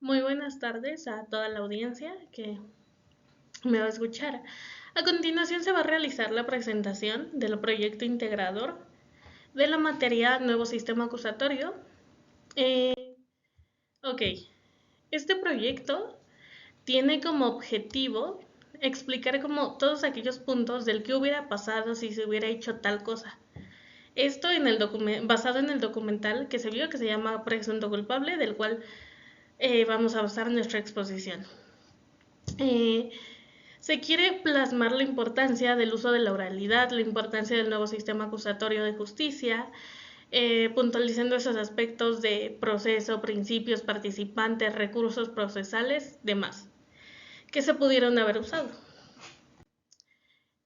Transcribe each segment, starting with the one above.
Muy buenas tardes a toda la audiencia que me va a escuchar. A continuación se va a realizar la presentación del proyecto integrador de la materia Nuevo Sistema Acusatorio. Ok, este proyecto tiene como objetivo explicar como todos aquellos puntos del que hubiera pasado si se hubiera hecho tal cosa. Esto basado en el documental que se vio que se llama Presunto Culpable, del cual vamos a basar nuestra exposición. Eh, Se quiere plasmar la importancia del uso de la oralidad, la importancia del nuevo sistema acusatorio de justicia, puntualizando esos aspectos de proceso, principios, participantes, recursos procesales, demás, que se pudieron haber usado.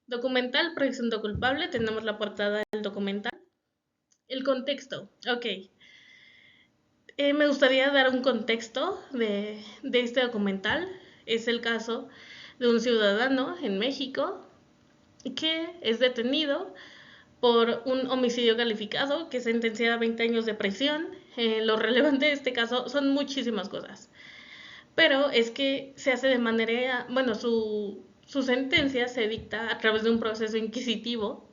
Documental, presunto culpable, tenemos la portada del documental. El contexto, ok. Me gustaría dar un contexto de este documental. Es el caso de un ciudadano en México que es detenido por un homicidio calificado, que es sentenciado a 20 años de prisión. Lo relevante de este caso son muchísimas cosas, pero es que se hace de manera, bueno, su sentencia se dicta a través de un proceso inquisitivo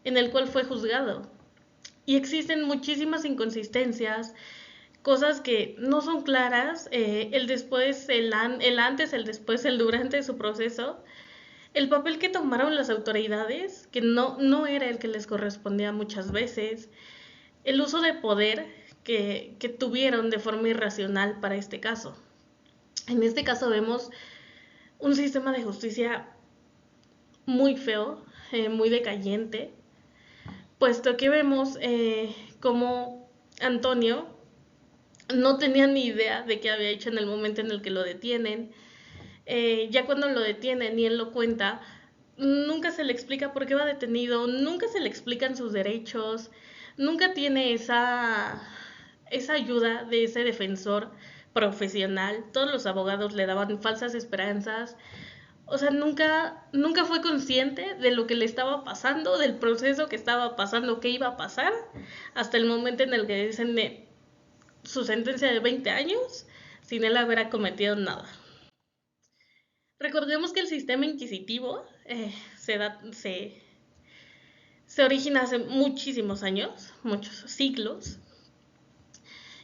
en el cual fue juzgado. Y existen muchísimas inconsistencias, cosas que no son claras, el después, el antes, el después, el durante de su proceso, el papel que tomaron las autoridades, que no era el que les correspondía muchas veces, el uso de poder que tuvieron de forma irracional para este caso. En este caso vemos un sistema de justicia muy feo, muy decayente, puesto que vemos cómo Antonio no tenía ni idea de qué había hecho en el momento en el que lo detienen. Ya cuando lo detienen y él lo cuenta, nunca se le explica por qué va detenido, nunca se le explican sus derechos, nunca tiene esa ayuda de ese defensor profesional. Todos los abogados le daban falsas esperanzas. O sea, nunca fue consciente de lo que le estaba pasando, del proceso que estaba pasando, qué iba a pasar, hasta el momento en el que dicen de su sentencia de 20 años sin él haber cometido nada. Recordemos que el sistema inquisitivo se origina hace muchísimos años, muchos siglos,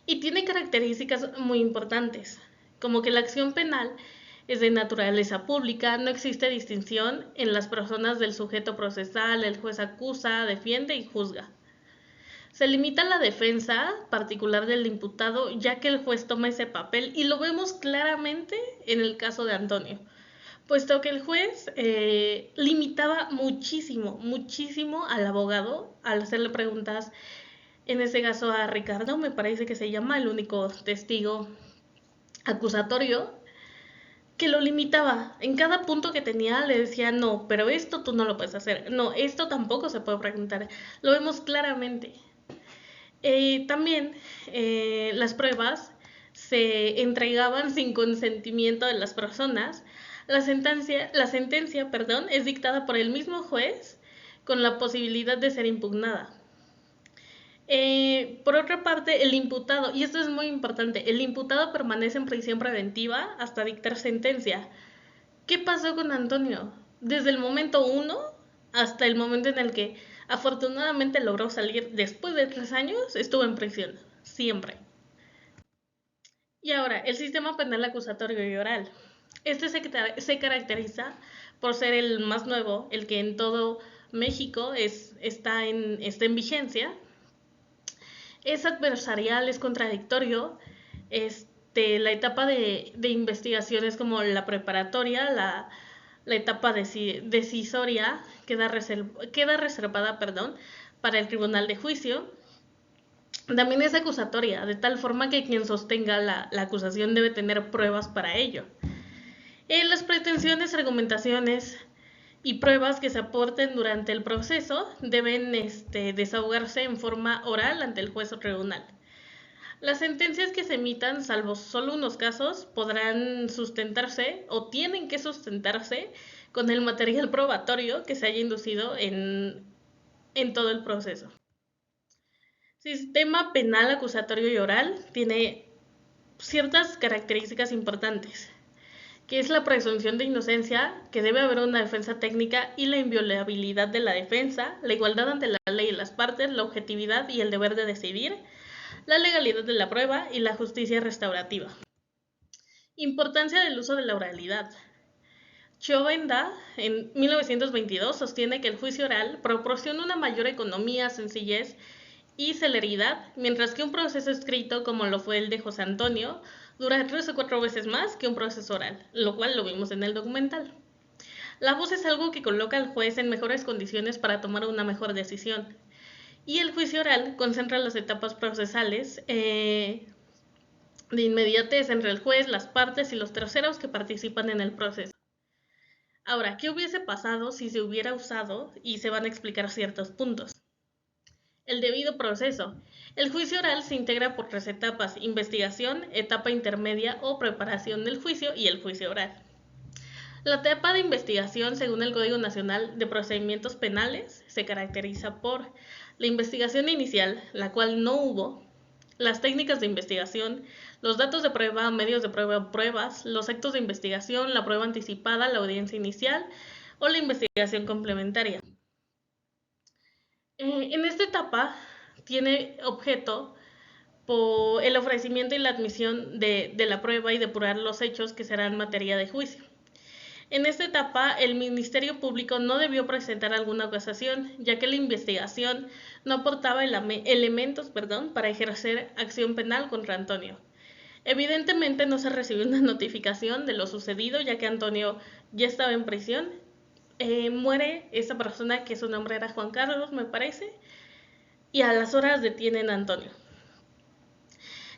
y tiene características muy importantes, como que la acción penal es de naturaleza pública, no existe distinción en las personas del sujeto procesal, el juez acusa, defiende y juzga. Se limita la defensa particular del imputado, ya que el juez toma ese papel, y lo vemos claramente en el caso de Antonio, puesto que el juez limitaba muchísimo al abogado al hacerle preguntas, en ese caso a Ricardo, me parece que se llama, el único testigo acusatorio, que lo limitaba. En cada punto que tenía le decía, no, pero esto tú no lo puedes hacer, no, esto tampoco se puede preguntar. Lo vemos claramente. También las pruebas se entregaban sin consentimiento de las personas. La sentencia, perdón, es dictada por el mismo juez con la posibilidad de ser impugnada. Por otra parte, el imputado, y esto es muy importante, el imputado permanece en prisión preventiva hasta dictar sentencia. ¿Qué pasó con Antonio? Desde el momento 1 hasta el momento en el que afortunadamente logró salir después de 3 años, estuvo en prisión, siempre. Y ahora, el sistema penal acusatorio y oral. Este se caracteriza por ser el más nuevo, el que en todo México está en vigencia. Es adversarial, es contradictorio. La etapa de investigación es como la preparatoria, la etapa decisoria queda reservada, para el tribunal de juicio. También es acusatoria, de tal forma que quien sostenga la acusación debe tener pruebas para ello. Las pretensiones, argumentaciones y pruebas que se aporten durante el proceso deben desahogarse en forma oral ante el juez o tribunal. Las sentencias que se emitan, salvo solo unos casos, podrán sustentarse o tienen que sustentarse con el material probatorio que se haya inducido en todo el proceso. Sistema penal acusatorio y oral tiene ciertas características importantes, que es la presunción de inocencia, que debe haber una defensa técnica y la inviolabilidad de la defensa, la igualdad ante la ley de las partes, la objetividad y el deber de decidir, la legalidad de la prueba y la justicia restaurativa. Importancia del uso de la oralidad. Chiovenda, en 1922, sostiene que el juicio oral proporciona una mayor economía, sencillez y celeridad, mientras que un proceso escrito, como lo fue el de José Antonio, dura 3 o 4 veces más que un proceso oral, lo cual lo vimos en el documental. La voz es algo que coloca al juez en mejores condiciones para tomar una mejor decisión. Y el juicio oral concentra las etapas procesales de inmediatez entre el juez, las partes y los terceros que participan en el proceso. Ahora, ¿qué hubiese pasado si se hubiera usado? Y se van a explicar ciertos puntos. El debido proceso. El juicio oral se integra por 3 etapas: investigación, etapa intermedia o preparación del juicio y el juicio oral. La etapa de investigación, según el Código Nacional de Procedimientos Penales, se caracteriza por la investigación inicial, la cual no hubo, las técnicas de investigación, los datos de prueba, medios de prueba o pruebas, los actos de investigación, la prueba anticipada, la audiencia inicial o la investigación complementaria. En esta etapa tiene objeto por el ofrecimiento y la admisión de la prueba y depurar los hechos que serán materia de juicio. En esta etapa, el Ministerio Público no debió presentar alguna acusación, ya que la investigación no aportaba elementos para ejercer acción penal contra Antonio. Evidentemente no se recibió una notificación de lo sucedido, ya que Antonio ya estaba en prisión. Muere esa persona, que su nombre era Juan Carlos, me parece, y a las horas detienen a Antonio.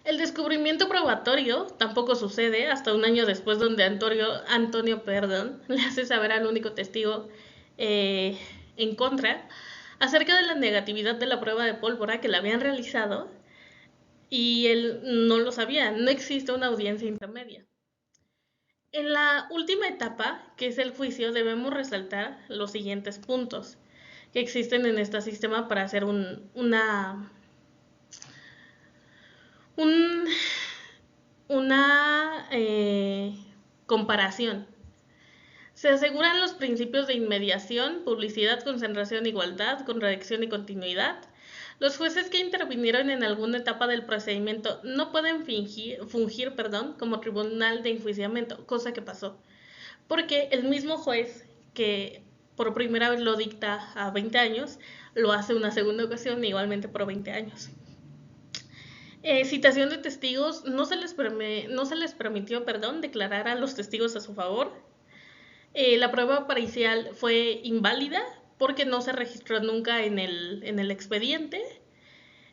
El descubrimiento probatorio tampoco sucede hasta un año después, donde Antonio le hace saber al único testigo en contra acerca de la negatividad de la prueba de pólvora que le habían realizado, y él no lo sabía. No existe una audiencia intermedia. En la última etapa, que es el juicio, debemos resaltar los siguientes puntos que existen en este sistema para hacer una comparación. Se aseguran los principios de inmediación, publicidad, concentración, igualdad, contradicción y continuidad. Los jueces que intervinieron en alguna etapa del procedimiento no pueden fungir como tribunal de enjuiciamiento, cosa que pasó, porque el mismo juez que por primera vez lo dicta a 20 años, lo hace una segunda ocasión igualmente por 20 años. Citación de testigos. No se les permitió declarar a los testigos a su favor. La prueba parcial fue inválida porque no se registró nunca en el expediente.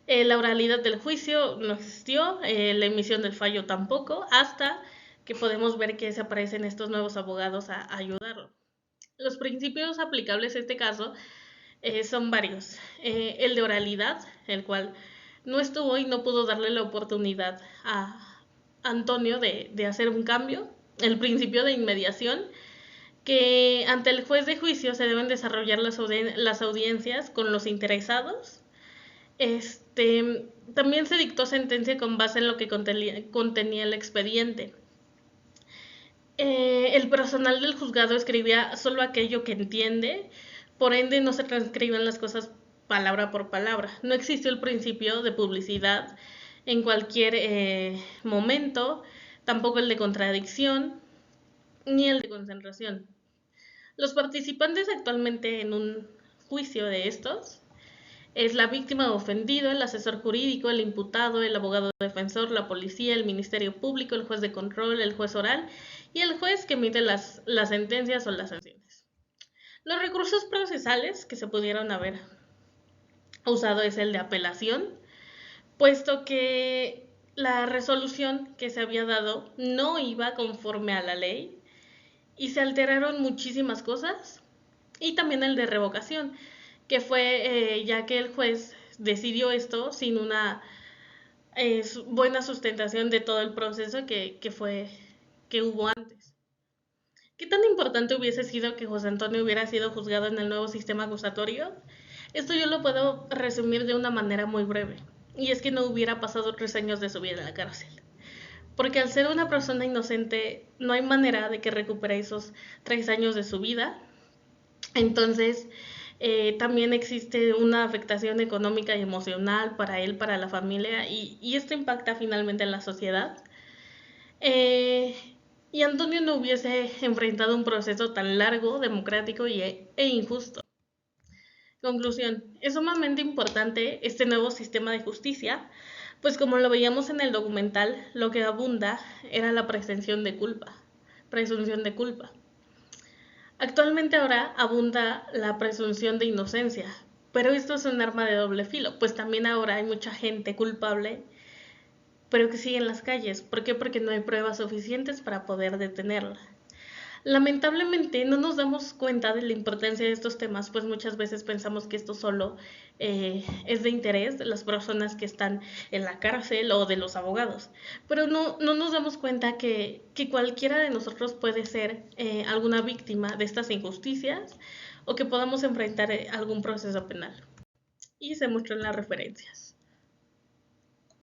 La oralidad del juicio no existió, la emisión del fallo tampoco, hasta que podemos ver que se aparecen estos nuevos abogados a ayudarlo. Los principios aplicables a este caso son varios. El de oralidad, el cual no estuvo y no pudo darle la oportunidad a Antonio de hacer un cambio. El principio de inmediación, que ante el juez de juicio se deben desarrollar las audiencias con los interesados. También se dictó sentencia con base en lo que contenía el expediente. El personal del juzgado escribía solo aquello que entiende, por ende no se transcriben las cosas palabra por palabra. No existió el principio de publicidad en cualquier momento, tampoco el de contradicción, ni el de concentración. Los participantes actualmente en un juicio de estos es la víctima o ofendido, el asesor jurídico, el imputado, el abogado defensor, la policía, el Ministerio Público, el juez de control, el juez oral y el juez que emite las sentencias o las sanciones. Los recursos procesales que se pudieron haber usado es el de apelación, puesto que la resolución que se había dado no iba conforme a la ley y se alteraron muchísimas cosas, y también el de revocación, que fue ya que el juez decidió esto sin una buena sustentación de todo el proceso que hubo antes. ¿Qué tan importante hubiese sido que José Antonio hubiera sido juzgado en el nuevo sistema acusatorio? Esto yo lo puedo resumir de una manera muy breve, y es que no hubiera pasado 3 años de su vida en la cárcel. porque al ser una persona inocente no hay manera de que recupere esos 3 años de su vida. Entonces, también existe una afectación económica y emocional para él, para la familia, y esto impacta finalmente en la sociedad. Eh, y Antonio no hubiese enfrentado un proceso tan largo, democrático e injusto. Conclusión, es sumamente importante este nuevo sistema de justicia, pues como lo veíamos en el documental, lo que abunda era la presunción de culpa. Actualmente ahora abunda la presunción de inocencia, pero esto es un arma de doble filo, pues también ahora hay mucha gente culpable, pero que sigue en las calles. ¿Por qué? Porque no hay pruebas suficientes para poder detenerla. Lamentablemente no nos damos cuenta de la importancia de estos temas, pues muchas veces pensamos que esto solo es de interés de las personas que están en la cárcel o de los abogados, pero no nos damos cuenta que cualquiera de nosotros puede ser alguna víctima de estas injusticias o que podamos enfrentar algún proceso penal. Y se muestran las referencias.